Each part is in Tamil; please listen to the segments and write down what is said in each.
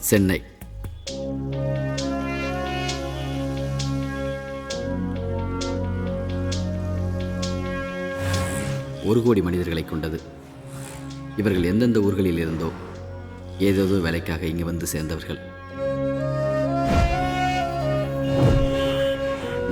சென்னை. ஒரு கோடி மனிதர்களை கொண்டது. இவர்கள் எந்தெந்த ஊர்களில் இருந்தோ ஏதேதோ வேலைக்காக இங்கு வந்து சேர்ந்தவர்கள்.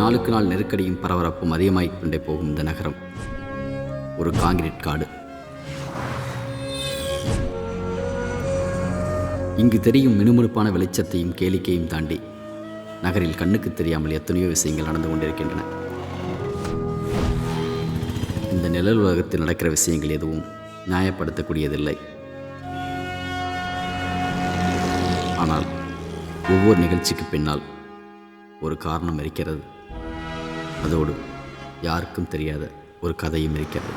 நாளுக்கு நாள் நெருக்கடியும் பரபரப்பும் அதிகமாகிக் கொண்டே போகும் இந்த நகரம் ஒரு காங்கிரீட் காடு. இங்கு தெரியும் மினுமினுப்பான வெளிச்சத்தையும் கேளிக்கையும் தாண்டி நகரில் கண்ணுக்கு தெரியாமல் எத்தனையோ விஷயங்கள் நடந்து கொண்டிருக்கின்றன. இந்த நிழல் உலகத்தில் நடக்கிற விஷயங்கள் எதுவும் நியாயப்படுத்தக்கூடியதில்லை. ஆனால் ஒவ்வொரு நிகழ்ச்சிக்கு பின்னால் ஒரு காரணம் இருக்கிறது. அதோடு யாருக்கும் தெரியாத ஒரு கதையும் இருக்கிறது.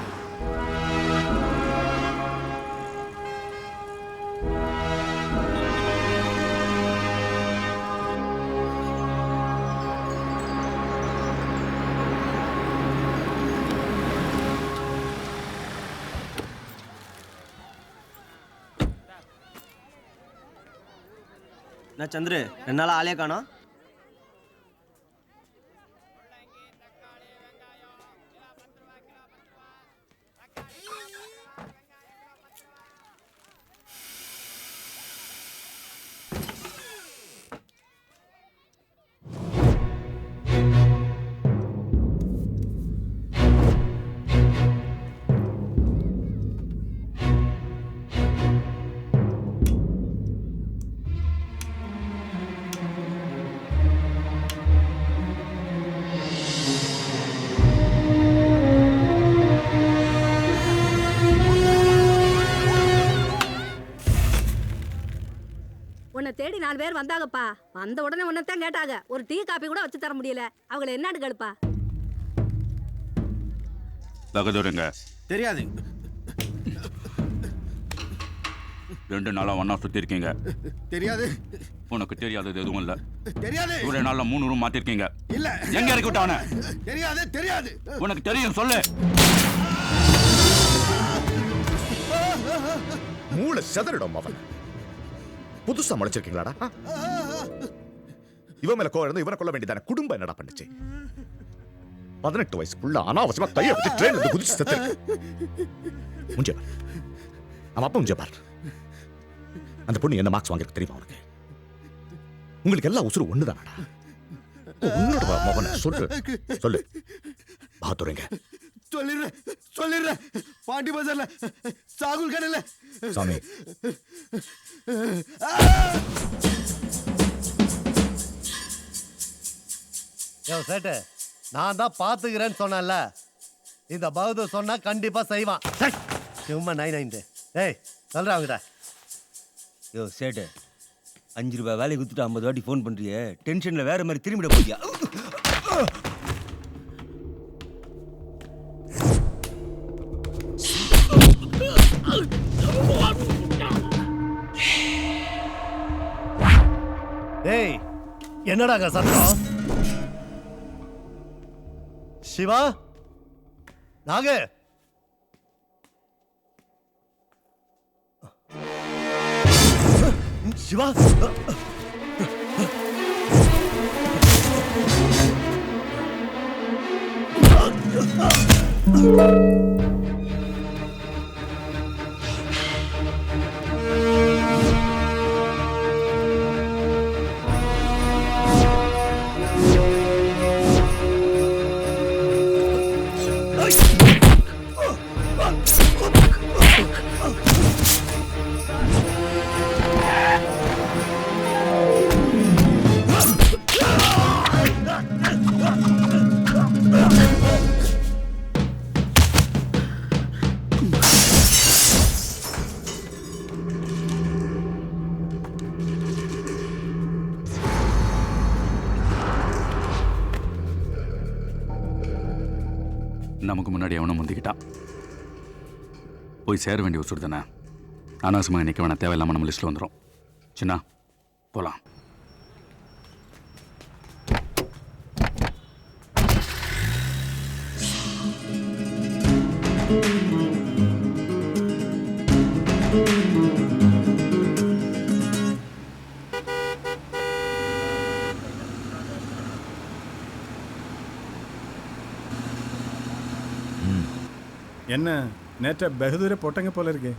நான் சந்திரு 2 நாள் ஆளே காணோம். உன்னை தேடி 4 பேர் வந்தாங்கப்பா. வந்த உடனே உன்னைத்தான் கேட்டாங்க. ஒரு டீ காப்பி கூட வச்சு தர முடியல. அவங்கள என்னன்னு கேளுப்பா. பகதூருங்க தெரியாது. 2 நாளா ஒண்ணா சுத்தி இருக்கீங்க. தெரியாது. உனக்கு தெரியாதது எதுவும் இல்ல. தெரியாது. ஒரே நாள்ல 3 ரூம் மாத்திருக்கீங்க. இல்ல. எங்க இறக்கி விட்டானே? தெரியாது. தெரியாது. உனக்கு தெரியும் சொல்லு. மூளை செதறிடும் அவன். புதுசா முளைச்சிருக்கீங்களாடா? இவன் மேல கோவம் இவனை கொல்ல வேண்டியதானே. குடும்பம் என்னடா பண்ணுச்சு? 18 வயசுக்குள்ள அனாவசியமா கையை வச்சு ட்ரெயின் வந்து குதிச்சு செத்து. முஞ்சபார் அவன் அப்பா முஞ்சபார். அந்த பொண்ணு என்ன மார்க்ஸ் வாங்கிருக்கு தெரியுமா உனக்கு? உங்களுக்கு எல்லா உசுரும் ஒண்ணுதானடா. உன்னோட மகனை சொல்லு சொல்லு. பாத்துறேங்க. சொல்லிடுறேன். பாண்டி பஜார்ல சாகுல் கடையில. சாமி சேட்டு, நான் தான் பாத்துக்கிறேன்னு சொன்னேன்ல. இந்த பகதூர் சொன்னா கண்டிப்பா செய்வான். சும்மா 9 ஏய் சொல்றாங்கடா. யோ சேட்டு, 5 ரூபாய் வேலையை கொடுத்துட்டு 50 வாட்டி ஃபோன் பண்றியே. டென்ஷன்ல வேற மாதிரி திரும்பிட போறியா? டேய் என்னடாங்க சத்தம்? சிவா, நாக சிவா, நமக்கு முன்னாடி அவனும் முந்திக்கிட்டான். போய் சேர வேண்டிய உசுறு தானே. அனாவசியமாக நிற்க வேணாம். தேவையில்லாமல் நம்ம லிஸ்ட்டில் வந்துடும். சின்ன போகலாம். என்ன நேற்று பகதூரை போட்டங்க போல இருக்கு.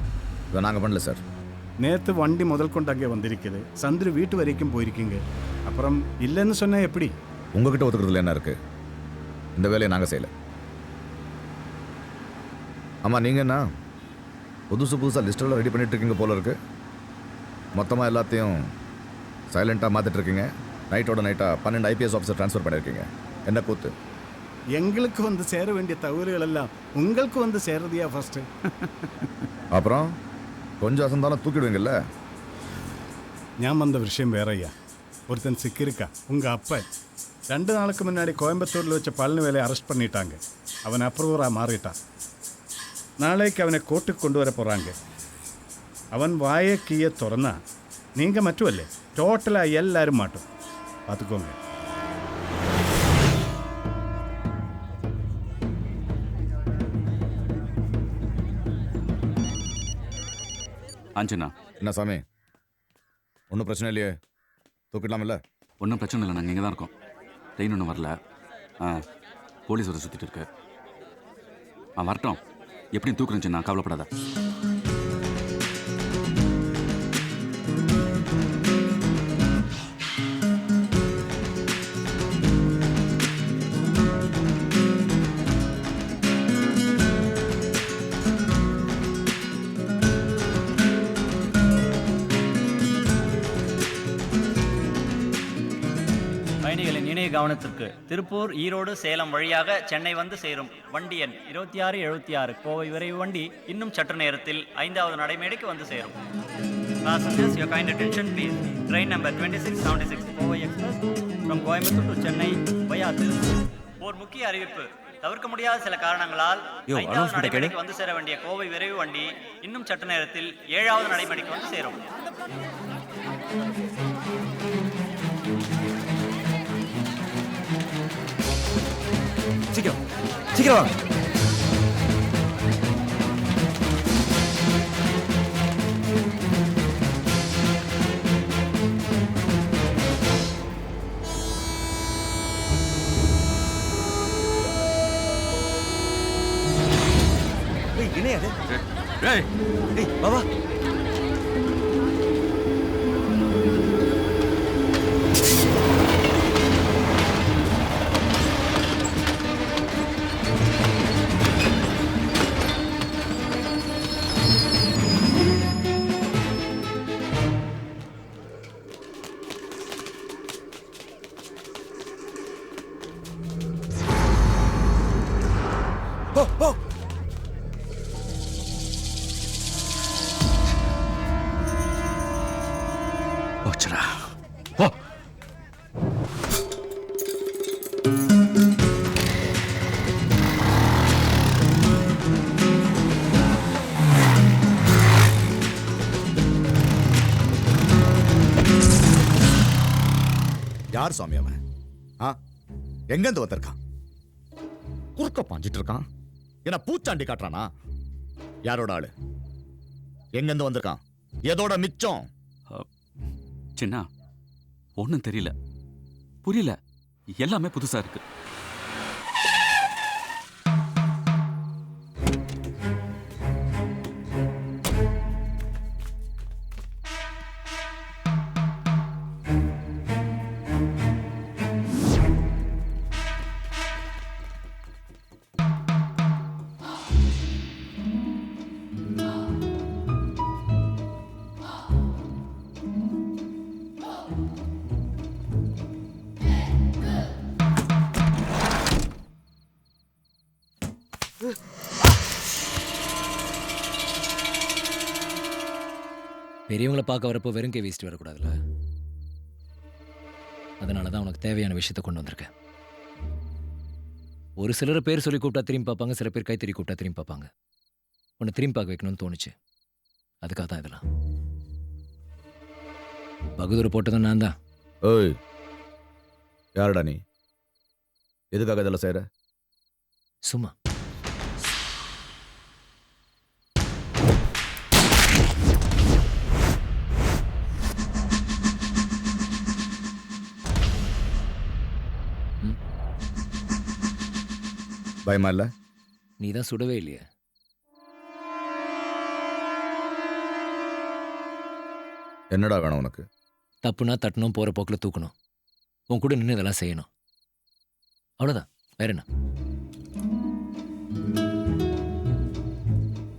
இதை நாங்கள் பண்ணல சார். நேற்று வண்டி முதல் கொண்டு அங்கே வந்திருக்குது. சந்திர வீட்டு வரைக்கும் போயிருக்கீங்க. அப்புறம் இல்லைன்னு சொன்னா எப்படி? உங்ககிட்ட ஒத்துக்கிறதுல என்ன இருக்கு? இந்த வேலையை நாங்கள் செய்யலை. ஆமாம், நீங்கள் என்ன புதுசாக லிஸ்டெல்லாம் ரெடி பண்ணிட்டு இருக்கீங்க போல இருக்கு. மொத்தமாக எல்லாத்தையும் சைலண்ட்டாக மாற்றிட்டு இருக்கீங்க. நைட்டோட நைட்டாக 12 IPS ஆஃபீஸர் ட்ரான்ஸ்ஃபர் பண்ணியிருக்கீங்க. என்ன கூத்து? எங்களுக்கு வந்து சேர வேண்டிய தவறுகள் எல்லாம் உங்களுக்கு வந்து சேர்றதையா ஃபர்ஸ்ட்? அப்புறம் கொஞ்சம் அசந்தாலும் தூக்கிடுவீங்கல்ல. ஞாபகம் வந்த விஷயம் வேறையா. ஒருத்தன் சிக்கியிருக்கா. உங்கள் அப்பா 2 நாளுக்கு முன்னாடி கோயம்புத்தூரில் வச்ச பழனி வேலையை அரெஸ்ட் பண்ணிட்டாங்க. அவன் அப்ரூவராக மாறிட்டான். நாளைக்கு அவனை கோர்ட்டுக்கு கொண்டு வர போகிறாங்க. அவன் வாயை கீயை திறந்தா நீங்கள் மட்டும் இல்லை, டோட்டலாக எல்லாரும் மாட்டோம். பார்த்துக்கோங்க. ஆஞ்சனா, என்ன சாமி, ஒன்றும் பிரச்சனை இல்லையே? தூக்கிடலாமில்ல? ஒன்றும் பிரச்சனை இல்லை. நாங்கள் இங்கே தான் இருக்கோம். ட்ரெயின் ஒன்றும் வரல. போலீஸ் வர சுற்றிட்டு இருக்கு. வரட்டும். எப்படியும் தூக்குறேன் சின்ன, கவலைப்படாத. பயணிகளின் இணைய கவனத்திற்கு, திருப்பூர், ஈரோடு, சேலம் வழியாக சென்னை வந்து சேரும் வண்டி எண் 2676 கோவை விரைவு வண்டி இன்னும் சற்று நேரத்தில் 5வது நடைமேடைக்கு வந்து சேரும். Passengers, your kind attention please. Train number 2676 Kovai express from Coimbatore to Chennai via Tiruppur. ஒரு முக்கிய அறிவிப்பு. தவிர்க்க முடியாத சில காரணங்களால் 5வது நடைமேடைக்கு வந்து சேர வேண்டிய கோவை விரைவு வண்டி இன்னும் சற்று நேரத்தில் 7வது நடைமேடைக்கு வந்து சேரும். சீக்கிரம் சீக்கிரம் வாங்க. இணையாது. பாபா, போச்சுடா. போ. யார் சுவாமி அவன்? எங்கேருந்து வந்திருக்கான்? குறுக்க பாஞ்சிட்டு இருக்கான். என்ன பூச்சாண்டி காட்டுறானா? யாரோட ஆளு? எங்கேருந்து வந்திருக்கான்? எதோட மிச்சம்? சின்ன, ஒன்றும் தெரியல, புரியல. எல்லாமே புதுசா இருக்கு. பெரியவங்களை பார்க்க வரப்போ வெறும் கை வீசிட்டு வரக்கூடாதுல்ல. அதனால தான் உனக்கு தேவையான விஷயத்தை கொண்டு வந்திருக்கேன். ஒரு சிலரை பேர் சொல்லி கூப்பிட்டா திரும்பி பார்ப்பாங்க, சில பேர் கைத்தறி கூப்பிட்டா திரும்பி பார்ப்பாங்க. உன்னை திரும்பி பார்க்க வைக்கணும்னு தோணுச்சு. அதுக்காக தான் இதெல்லாம். பகதூர் போட்டதும் நான் தான். ஓய், யாரடா நீ? எதுக்காக இதெல்லாம் செய்யற? சும்மா. பயமா இல்ல? நீ தான் சுடவே இல்லையே. என்னடா வேணும் உனக்கு? தப்புனா தட்டணும், போகிற போக்கில் தூக்கணும், உன் கூட நின்று இதெல்லாம் செய்யணும். அவ்வளோதான், வேற என்ன?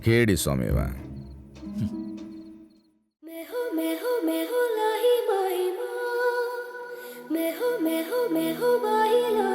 கேடி சுவாமி இவன். मैं हो बाहिला